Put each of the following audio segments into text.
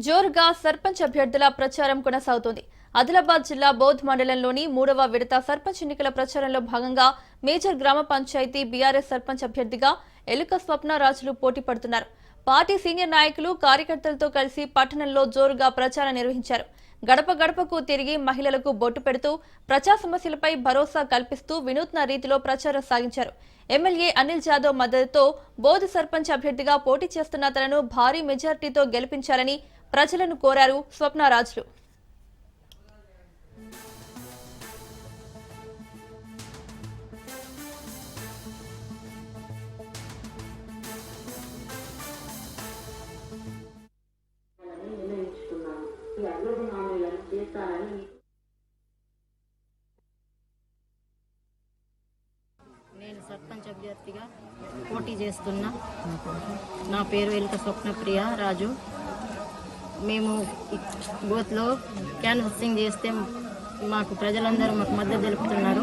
జోరుగా సర్పంచ్ అభ్యర్థుల ప్రచారం కొనసాగుతోంది. ఆదిలాబాద్ జిల్లా బౌద్ధ్ మండలంలోని 3వ విడత సర్పంచ్ ఎన్నికల ప్రచారంలో భాగంగా మేజర్ గ్రామ పంచాయతీ బీఆర్ఎస్ సర్పంచ్ అభ్యర్థిగా ఎలుక స్వప్నరాజులు పోటీ పడుతున్నారు. పార్టీ సీనియర్ నాయకులు కార్యకర్తలతో కలిసి పట్టణంలో జోరుగా ప్రచారం నిర్వహించారు. గడప గడపకు తిరిగి మహిళలకు బొట్టు పెడుతూ ప్రజా సమస్యలపై భరోసా కల్పిస్తూ వినూత్న రీతిలో ప్రచారం సాగించారు. ఎమ్మెల్యే అనిల్ జాదవ్ మద్దతుతో బౌద్ధ్ సర్పంచ్ అభ్యర్థిగా పోటీ చేస్తున్న తనను భారీ మెజార్టీతో గెలిపించాలని ప్రజలను కోరారు స్వప్నరాజులు. నేను సర్పంచ్ అభ్యర్థిగా పోటీ చేస్తున్నా. నా పేరు ఎలుక స్వప్నప్రియ రాజు. మేము బూత్లో క్యాన్వసింగ్ చేస్తే మాకు ప్రజలందరూ మాకు మద్దతు తెలుపుతున్నారు.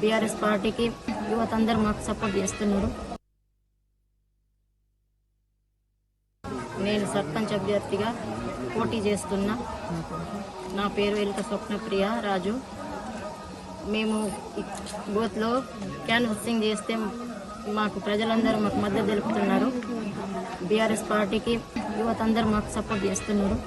బీఆర్ఎస్ పార్టీకి యువత అందరూ మాకు సపోర్ట్ చేస్తున్నారు. నేను సర్పంచ్ అభ్యర్థిగా పోటీ చేస్తున్నా. నా పేరు ఎలుక స్వప్నప్రియ రాజు. మేము బూత్లో క్యాన్వసింగ్ చేస్తే మాకు ప్రజలందరూ మాకు మద్దతు తెలుపుతున్నారు. బీఆర్ఎస్ పార్టీకి యువత అందరూ మాకు సపోర్ట్ చేస్తున్నారు.